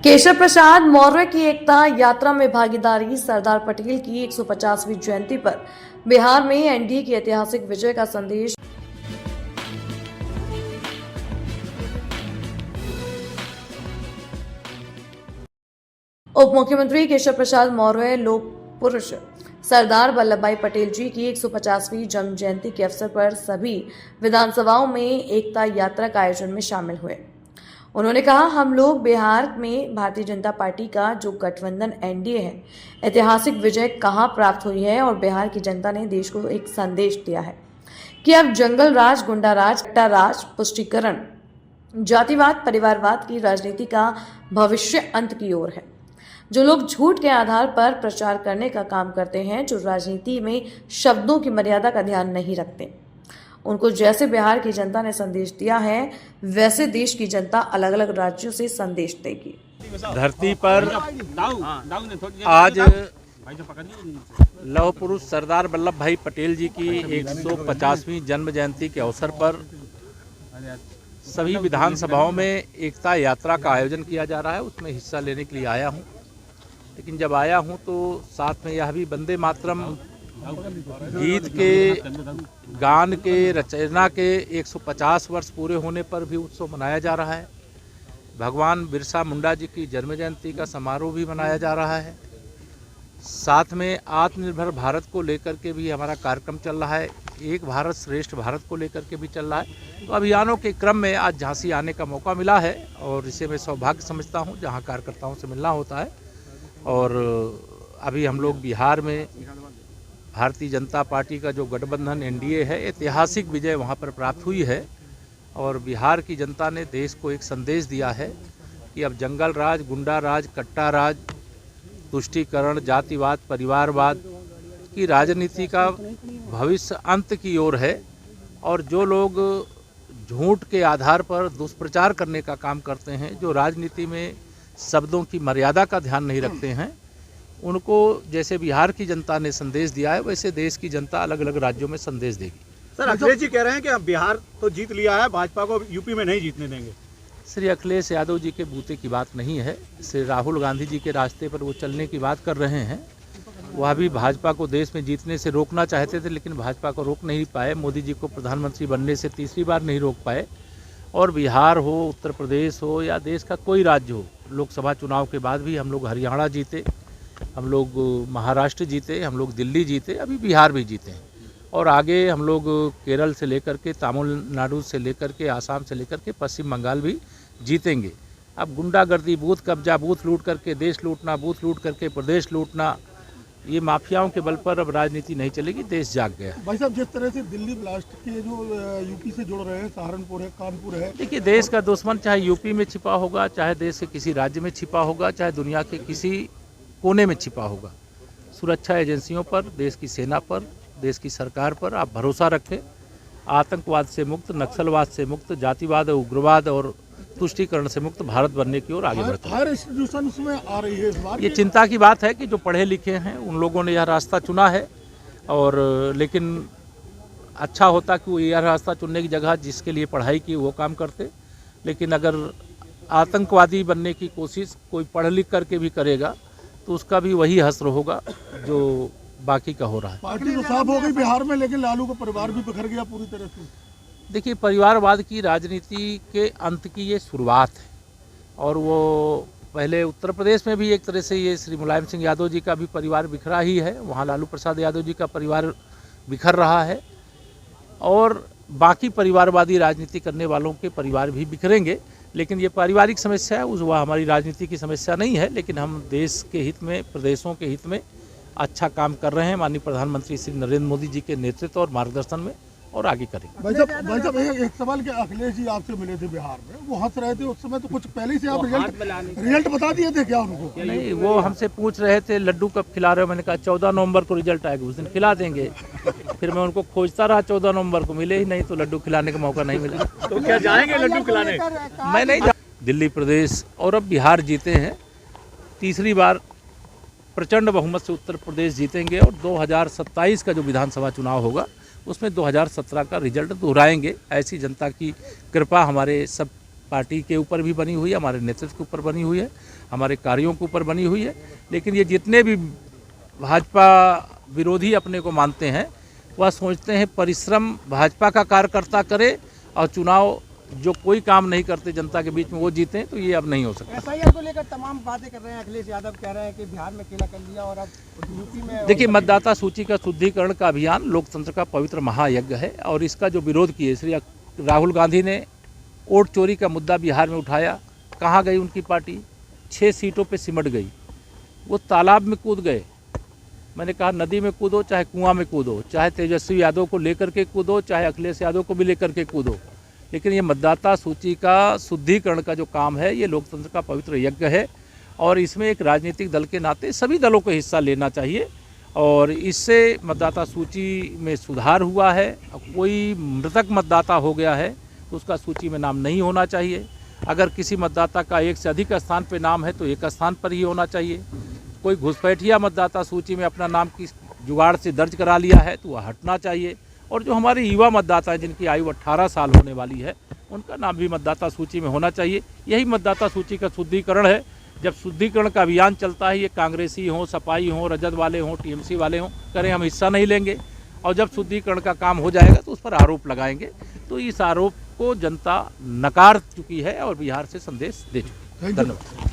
केशव प्रसाद मौर्य की एकता यात्रा में भागीदारी। सरदार पटेल की 150वीं जयंती पर बिहार में एनडीए की ऐतिहासिक विजय का संदेश। उप मुख्यमंत्री केशव प्रसाद मौर्य लोक पुरुष सरदार वल्लभ भाई पटेल जी की 150वीं जन्म जयंती के अवसर पर सभी विधानसभाओं में एकता यात्रा का आयोजन में शामिल हुए। उन्होंने कहा, हम लोग बिहार में भारतीय जनता पार्टी का जो गठबंधन एनडीए है, ऐतिहासिक विजय कहां प्राप्त हुई है और बिहार की जनता ने देश को एक संदेश दिया है कि अब जंगल राज, गुंडा राज, कट्टा राज, पुष्टिकरण, जातिवाद, परिवारवाद की राजनीति का भविष्य अंत की ओर है। जो लोग झूठ के आधार पर प्रचार करने का काम करते हैं, जो राजनीति में शब्दों की मर्यादा का ध्यान नहीं रखते, उनको जैसे बिहार की जनता ने संदेश दिया है, वैसे देश की जनता अलग अलग राज्यों से संदेश देगी। धरती पर आज लौह पुरुष सरदार वल्लभ भाई पटेल जी की 150वीं जन्म जयंती के अवसर पर सभी विधानसभाओं में एकता यात्रा का आयोजन किया जा रहा है। उसमें हिस्सा लेने के लिए आया हूं, लेकिन जब आया हूं तो साथ में यह भी वंदे मातरम गीत के गान के रचना के 150 वर्ष पूरे होने पर भी उत्सव मनाया जा रहा है। भगवान बिरसा मुंडा जी की जन्म जयंती का समारोह भी मनाया जा रहा है। साथ में आत्मनिर्भर भारत को लेकर के भी हमारा कार्यक्रम चल रहा है, एक भारत श्रेष्ठ भारत को लेकर के भी चल रहा है। तो अभियानों के क्रम में आज झांसी आने का मौका मिला है और इसे मैं सौभाग्य समझता हूं, जहां कार्यकर्ताओं से मिलना होता है। और अभी हम लोग बिहार में भारतीय जनता पार्टी का जो गठबंधन एनडीए है, ऐतिहासिक विजय वहां पर प्राप्त हुई है और बिहार की जनता ने देश को एक संदेश दिया है कि अब जंगल राज, गुंडा राज, कट्टा राज, तुष्टीकरण, जातिवाद, परिवारवाद की राजनीति का भविष्य अंत की ओर है। और जो लोग झूठ के आधार पर दुष्प्रचार करने का काम करते हैं, जो राजनीति में शब्दों की मर्यादा का ध्यान नहीं रखते हैं, उनको जैसे बिहार की जनता ने संदेश दिया है, वैसे देश की जनता अलग अलग राज्यों में संदेश देगी। सर, अखिलेश जी कह रहे हैं कि अब बिहार तो जीत लिया है, भाजपा को यूपी में नहीं जीतने देंगे। श्री अखिलेश यादव जी के बूते की बात नहीं है। श्री राहुल गांधी जी के रास्ते पर वो चलने की बात कर रहे हैं। वह भी भाजपा को देश में जीतने से रोकना चाहते थे, लेकिन भाजपा को रोक नहीं पाए। मोदी जी को प्रधानमंत्री बनने से तीसरी बार नहीं रोक पाए। और बिहार हो, उत्तर प्रदेश हो या देश का कोई राज्य हो, लोकसभा चुनाव के बाद भी हम लोग हरियाणा जीते, हम लोग महाराष्ट्र जीते, हम लोग दिल्ली जीते, अभी बिहार भी जीते हैं। और आगे हम लोग केरल से लेकर के, तमिलनाडु से लेकर के, आसाम से लेकर के पश्चिम बंगाल भी जीतेंगे। अब गुंडागर्दी, बूथ कब्जा, बूथ लूट करके देश लूटना, बूथ लूट करके प्रदेश लूटना, ये माफियाओं के बल पर अब राजनीति नहीं चलेगी। देश जाग गया है। भाई साहब, जिस तरह से दिल्ली ब्लास्ट के जो यूपी से जुड़ रहे हैं, सहारनपुर है, कानपुर है। देखिए, देश का दुश्मन चाहे यूपी में छिपा होगा, चाहे देश के किसी राज्य में छिपा होगा, चाहे दुनिया के किसी कोने में छिपा होगा, सुरक्षा एजेंसियों पर, देश की सेना पर, देश की सरकार पर आप भरोसा रखें। आतंकवाद से मुक्त, नक्सलवाद से मुक्त, जातिवाद, उग्रवाद और तुष्टीकरण से मुक्त भारत बनने की ओर आगे बढ़ते हैं। हर इंस्टीट्यूशन उसमें आ रही है इस बार। ये चिंता की बात है कि जो पढ़े लिखे हैं उन लोगों ने यह रास्ता चुना है। और लेकिन अच्छा होता कि वो यह रास्ता चुनने की जगह जिसके लिए पढ़ाई की वो काम करते। लेकिन अगर आतंकवादी बनने की कोशिश कोई पढ़ लिख करके भी करेगा तो उसका भी वही हश्र होगा जो बाकी का हो रहा है। पार्टी तो साफ हो गई बिहार में, लेकिन लालू का परिवार भी बिखर गया पूरी तरह से। देखिए, परिवारवाद की राजनीति के अंत की ये शुरुआत है। और वो पहले उत्तर प्रदेश में भी एक तरह से ये श्री मुलायम सिंह यादव जी का भी परिवार बिखरा ही है, वहाँ लालू प्रसाद यादव जी का परिवार बिखर रहा है। और बाकी परिवारवादी राजनीति करने वालों के परिवार भी बिखरेंगे। लेकिन ये पारिवारिक समस्या है, वह हमारी राजनीति की समस्या नहीं है। लेकिन हम देश के हित में, प्रदेशों के हित में अच्छा काम कर रहे हैं माननीय प्रधानमंत्री श्री नरेंद्र मोदी जी के नेतृत्व और मार्गदर्शन में, और आगे करेंगे। भाई साहब, एक सवाल के अखिलेश जी आपसे मिले थे बिहार में, वो हंस रहे थे उस समय, तो कुछ पहले से आप रिजल्ट बता दिए थे क्या उनको? नहीं, वो हमसे पूछ रहे थे लड्डू कब खिला रहे हो। मैंने कहा 14 नवंबर को रिजल्ट आएगा, उस दिन खिला देंगे। फिर मैं उनको खोजता रहा, 14 नवंबर को मिले ही नहीं, तो लड्डू खिलाने का मौका नहीं मिला। तो क्या जाएंगे लड्डू खिलाने? मैं नहीं। दिल्ली, प्रदेश और अब बिहार जीते हैं, तीसरी बार प्रचंड बहुमत से उत्तर प्रदेश जीतेंगे। और 2027 का जो विधानसभा चुनाव होगा उसमें 2017 का रिजल्ट दोहराएंगे। ऐसी जनता की कृपा हमारे सब पार्टी के ऊपर भी बनी हुई है, हमारे नेतृत्व के ऊपर बनी हुई है, हमारे कार्यों के ऊपर बनी हुई है। लेकिन ये जितने भी भाजपा विरोधी अपने को मानते हैं, वह सोचते हैं परिश्रम भाजपा का कार्यकर्ता करे और चुनाव जो कोई काम नहीं करते जनता के बीच में वो जीते, तो ये अब नहीं हो सकता। एसआईआर को लेकर तमाम बातें कर रहे हैं। अखिलेश यादव कह रहे हैं कि बिहार में केला कर लिया और अब यूपी में। देखिए, मतदाता सूची का शुद्धिकरण का अभियान लोकतंत्र का पवित्र महायज्ञ है और इसका जो विरोध किए श्री राहुल गांधी ने वोट चोरी का मुद्दा बिहार में उठाया, कहाँ गई उनकी पार्टी? 6 सीटों पे सिमट गई। वो तालाब में कूद गए। मैंने कहा नदी में कूदो, चाहे कुआं में कूदो, चाहे तेजस्वी यादव को लेकर के कूदो, चाहे अखिलेश यादव को भी लेकर के कूदो, लेकिन ये मतदाता सूची का शुद्धिकरण का जो काम है ये लोकतंत्र का पवित्र यज्ञ है और इसमें एक राजनीतिक दल के नाते सभी दलों को हिस्सा लेना चाहिए और इससे मतदाता सूची में सुधार हुआ है। कोई मृतक मतदाता हो गया है तो उसका सूची में नाम नहीं होना चाहिए। अगर किसी मतदाता का एक से अधिक स्थान पर नाम है तो एक स्थान पर ही होना चाहिए। कोई घुसपैठिया मतदाता सूची में अपना नाम किस जुगाड़ से दर्ज करा लिया है तो वह हटना चाहिए। और जो हमारे युवा मतदाता हैं जिनकी आयु 18 साल होने वाली है, उनका नाम भी मतदाता सूची में होना चाहिए। यही मतदाता सूची का शुद्धिकरण है। जब शुद्धिकरण का अभियान चलता है, ये कांग्रेसी हों, सपाई हों, रजत वाले हों, टीएमसी वाले हों, करें, हम हिस्सा नहीं लेंगे। और जब शुद्धिकरण का काम हो जाएगा तो उस पर आरोप लगाएंगे। तो इस आरोप को जनता नकार चुकी है और बिहार से संदेश दे चुकी है। धन्यवाद।